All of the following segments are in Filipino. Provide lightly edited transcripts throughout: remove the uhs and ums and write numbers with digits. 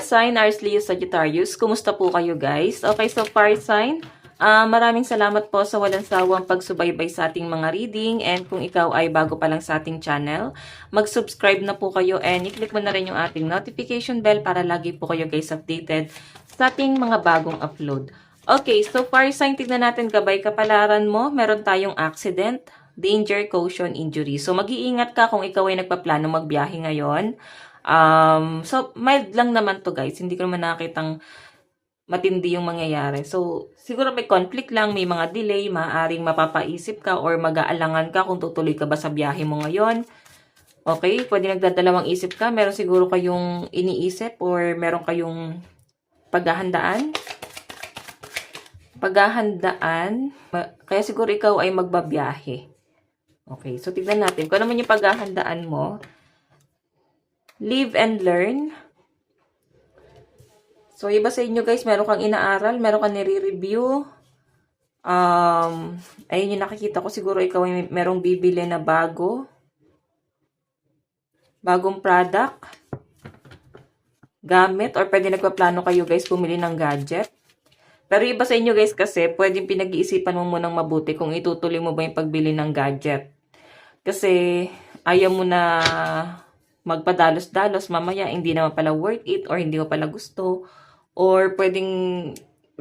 sign, Aries, Leo, Sagittarius. Kumusta po kayo guys? Okay, so fire sign, maraming salamat po sa walang sawang pagsubaybay sa ating mga reading. And kung ikaw ay bago pa lang sa ating channel, mag-subscribe na po kayo and i-click mo na rin yung ating notification bell para lagi po kayo guys updated sa ating mga bagong upload. Okay, so fire sign, tignan natin gabay kapalaran mo. Meron tayong accident, danger, caution, injury. So mag-iingat ka kung ikaw ay nagpaplano magbiyahe ngayon. So, mild lang naman to guys. Hindi ko naman nakitang matindi yung mangyayari. So, siguro may conflict lang, may mga delay, maaaring mapapaisip ka or mag-aalangan ka kung tutuloy ka ba sa biyahe mo ngayon. Okay, pwede nagdadalawang isip ka. Meron siguro kayong iniisip or meron kayong paghahandaan. Kaya siguro ikaw ay magbabiyahe. Okay, so tignan natin. Kung ano man yung paghahandaan mo, live and learn. So, iba sa inyo guys, meron kang inaaral, meron kang nire-review. Ayun yung nakikita ko, siguro ikaw ay merong bibili na bagong product, gamit, or pwede nagpaplano kayo guys, bumili ng gadget. Pero iba sa inyo guys kasi, pwedeng pinag-iisipan mo munang mabuti kung itutuloy mo ba yung pagbili ng gadget. Kasi, ayaw mo na magpadalos-dalos, mamaya hindi naman pala worth it or hindi mo pala gusto or pwedeng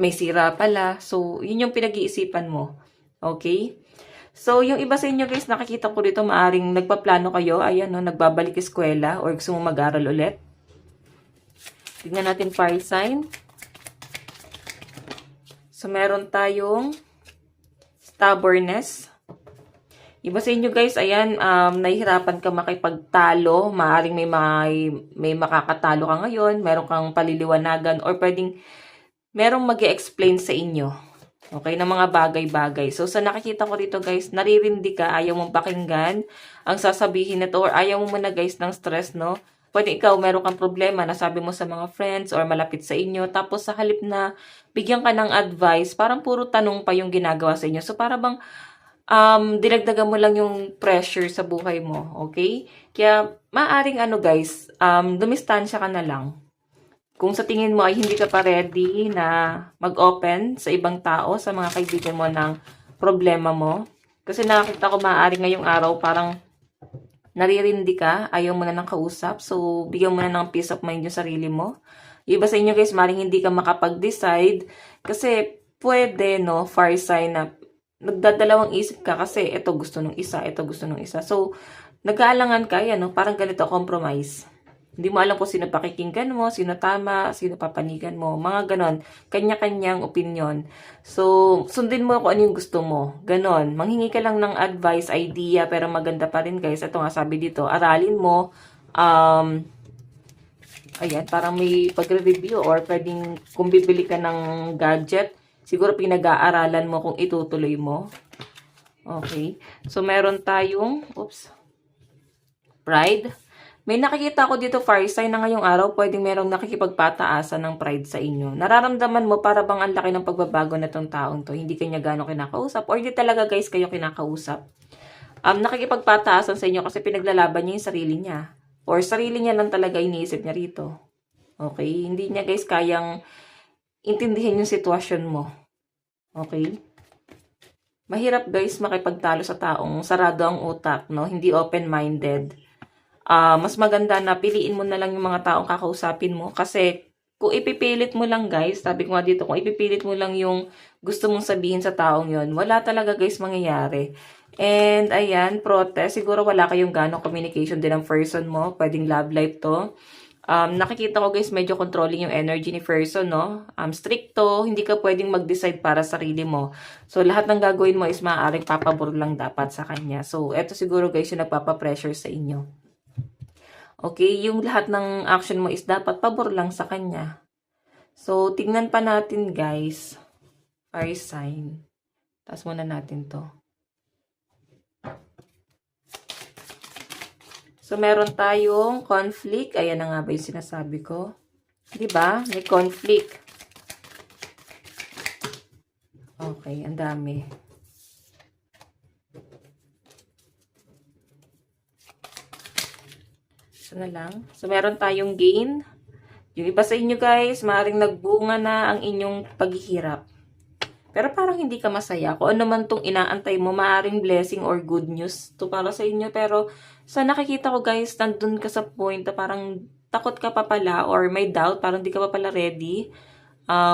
may sira pala. So, yun yung pinag-iisipan mo. Okay? So, yung iba sa inyo guys, nakikita ko dito maaring nagpaplano kayo. Ayan, no, nagbabalik eskwela or gusto mo mag-aral ulit. Tignan natin fire sign. So, meron tayong stubbornness. Iba sa inyo guys, ayan, nahihirapan ka makipagtalo, maaaring may makakatalo ka ngayon, meron kang paliliwanagan, or pwedeng merong mag-e-explain sa inyo, okay, ng mga bagay-bagay. So, sa nakikita ko dito guys, naririndi ka, ayaw mong pakinggan ang sasabihin nito, or ayaw mo muna guys ng stress, no? Pwede ikaw, meron kang problema, nasabi mo sa mga friends, or malapit sa inyo, tapos sa halip na bigyan ka ng advice, parang puro tanong pa yung ginagawa sa inyo. So, para bang dinagdagan mo lang yung pressure sa buhay mo, okay? Kaya, maaring ano guys, dumistansya ka na lang. Kung sa tingin mo ay hindi ka pa ready na mag-open sa ibang tao, sa mga kaibigan mo ng problema mo. Kasi nakakita ko maaring ngayong araw, parang naririndi ka, ayaw mo na ng kausap, so bigyan mo na ng peace of mind yung sarili mo. Iba sa inyo guys, maring hindi ka makapag-decide, kasi pwede, no, fire sign na nagdadalawang isip ka kasi ito gusto nung isa, ito gusto nung isa. So, nag-aalangan ka, yan, no? Parang ganito, compromise. Hindi mo alam kung sino pakikinggan mo, sino tama, sino papanigan mo. Mga ganon. Kanya-kanyang opinion. So, sundin mo kung ano yung gusto mo. Ganon. Manghingi ka lang ng advice, idea, pero maganda pa rin guys. Ito nga sabi dito, aralin mo. Ayan, parang may pagre-review or pwedeng kung bibili ka ng gadget, siguro pinag-aaralan mo kung itutuloy mo. Okay. So, meron tayong, pride. May nakikita ko dito, fire sign, na ngayong araw, pwedeng merong nakikipagpataasan ng pride sa inyo. Nararamdaman mo para bang ang laki ng pagbabago na tong taong to. Hindi kanya gano'ng kinakausap or hindi talaga guys kayo kinakausap. Nakikipagpataasan sa inyo kasi pinaglalaban niya yung sarili niya. Or sarili niya lang talaga iniisip niya rito. Okay? Hindi niya guys kayang intindihin yung sitwasyon mo. Okay? Mahirap guys makipagtalo sa taong sarado ang utak, no? Hindi open-minded. Mas maganda na piliin mo na lang yung mga taong kakausapin mo. Kasi kung ipipilit mo lang guys, sabi ko nga dito, kung ipipilit mo lang yung gusto mong sabihin sa taong yon, wala talaga guys mangyayari. And ayan, protest. Siguro wala kayong ganong communication din ng person mo. Pwedeng love life to. Nakikita ko guys, medyo controlling yung energy ni person, no? Stricto, hindi ka pwedeng mag-decide para sa sarili mo. So, lahat ng gagawin mo is maaaring papabor lang dapat sa kanya. So, eto siguro guys yung nagpapapressure sa inyo. Okay, yung lahat ng action mo is dapat pabor lang sa kanya. So, tignan pa natin guys. Fire sign. Taas muna natin to. So, meron tayong conflict. Ayan na nga ba yung sinasabi ko? Diba? May conflict. Okay, ang dami. So, na lang. So, meron tayong gain. Yung iba sa inyo guys, maaaring nagbunga na ang inyong paghihirap. Pero parang hindi ka masaya. Kung ano man tong inaantay mo, maaaring blessing or good news to para sa inyo. Pero sa nakikita ko guys, nandun ka sa point na parang takot ka pa pala or may doubt, parang hindi ka pa pala ready.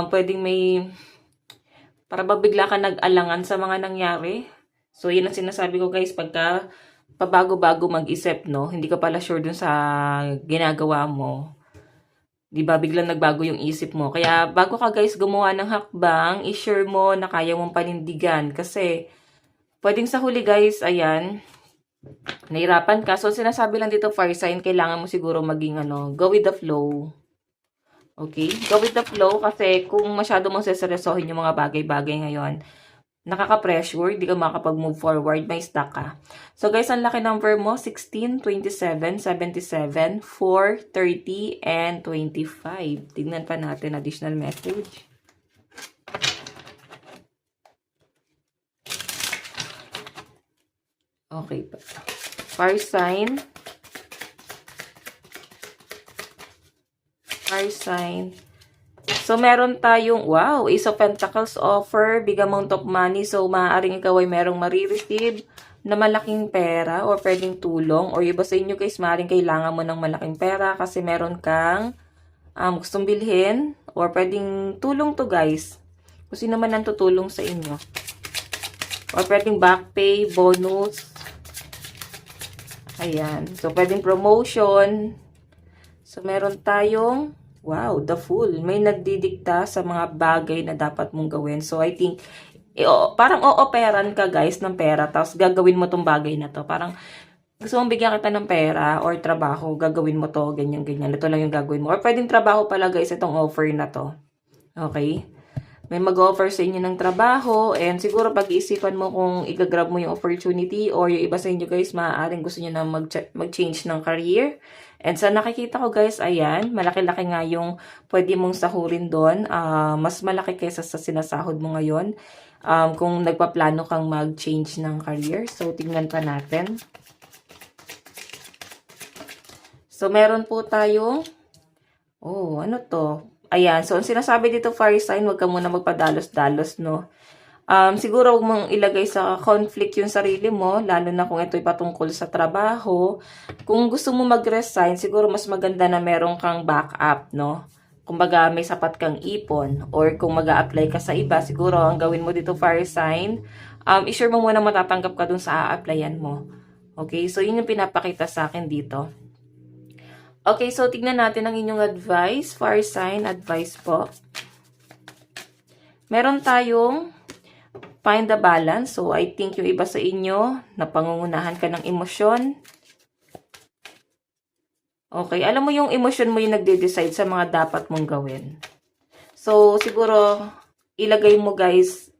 Pwedeng may, para ba bigla ka nag-alangan sa mga nangyari. So yun ang sinasabi ko guys, pagka pabago-bago mag-isip, no? Hindi ka pala sure dun sa ginagawa mo. Di ba biglang nagbago yung isip mo. Kaya bago ka guys gumawa ng hakbang, i-sure mo na kaya mong panindigan. Kasi pwedeng sa huli guys, ayan, nahirapan ka. So sinasabi lang dito fire sign, kailangan mo siguro maging go with the flow. Okay? Go with the flow kasi kung masyado mong seseryosohin yung mga bagay-bagay ngayon, nakaka-pressure, di ka makakapag-move forward, may stuck ka. So guys, ang laki number mo, 16, 27, 77, 4, 30, and 25. Tignan pa natin additional message. Okay pa. Fire sign. Fire sign. So, meron tayong, wow, Ace of Pentacles offer, big amount of money. So, maaaring ikaw ay merong marireceive na malaking pera or pwedeng tulong. Or iba sa inyo guys, maaaring kailangan mo ng malaking pera kasi meron kang gustong bilhin. Or pwedeng tulong to guys. Kung sino man ang tutulong sa inyo. Or pwedeng back pay, bonus. Ayan. So, pwedeng promotion. So, meron tayong wow, the Fool. May nagdidikta sa mga bagay na dapat mong gawin. So, I think, parang o-operan ka guys ng pera, tapos gagawin mo tong bagay na to. Parang, gusto mong bigyan kita ng pera or trabaho, gagawin mo to, ganyan, ganyan. Ito lang yung gagawin mo. Or pwedeng trabaho pala guys, itong offer na to. Okay? May mag-offer sa inyo ng trabaho, and siguro pag-iisipan mo kung i-grab mo yung opportunity, or yung iba sa inyo guys, maaaring gusto nyo na mag-change ng career. And sa nakikita ko guys, ayan, malaki-laki nga yung pwede mong sahurin doon. Mas malaki kaysa sa sinasahod mo ngayon. Kung nagpaplano kang mag-change ng career. So, tingnan pa natin. So, meron po tayong, oh, ano to? Ayan, so ang sinasabi dito fire sign, huwag ka muna magpadalos-dalos, no? Siguro huwag mong ilagay sa conflict yung sarili mo, lalo na kung ito'y patungkol sa trabaho. Kung gusto mo mag-resign, siguro mas maganda na meron kang backup, no? Kumbaga, may sapat kang ipon. Or kung mag-a-apply ka sa iba, siguro ang gawin mo dito fire sign, i-sure mo muna matatanggap ka dun sa a-applyan mo. Okay, so yun yung pinapakita sa akin dito. Okay, so tignan natin ang inyong advice. Fire sign, advice po. Meron tayong find the balance. So, I think yung iba sa inyo, napangungunahan ka ng emosyon. Okay, alam mo yung emosyon mo yung nagde-decide sa mga dapat mong gawin. So, siguro, ilagay mo guys,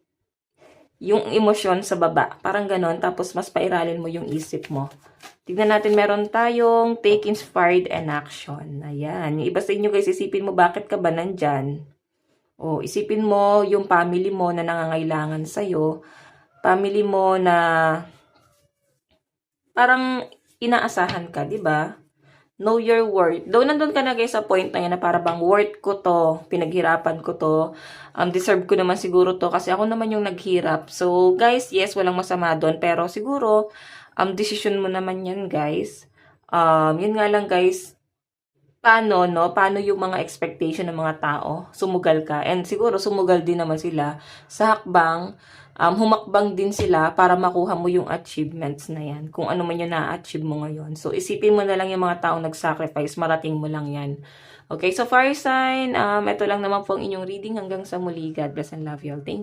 yung emosyon sa baba. Parang ganon, tapos mas pairalin mo yung isip mo. Tignan natin, meron tayong take inspired and action. Ayan, yung iba sa inyo guys, isipin mo bakit ka ba nandyan. O, isipin mo yung family mo na nangangailangan sa'yo. Family mo na parang inaasahan ka, di ba? Know your worth. Though nandun ka na guys sa point na yan na para bang worth ko to, pinaghirapan ko to, deserve ko naman siguro to kasi ako naman yung naghirap. So guys, yes, walang masama doon, pero siguro, decision mo naman yan guys. Yun nga lang guys, paano, no? Paano yung mga expectation ng mga tao? Sumugal ka. And siguro, sumugal din naman sila sa hakbang. Humakbang din sila para makuha mo yung achievements na yan. Kung ano man yung na-achieve mo ngayon. So, isipin mo na lang yung mga taong nag-sacrifice. Marating mo lang yan. Okay, so fire sign. Ito lang naman po ang inyong reading. Hanggang sa muli. God bless and love you all. Thank you.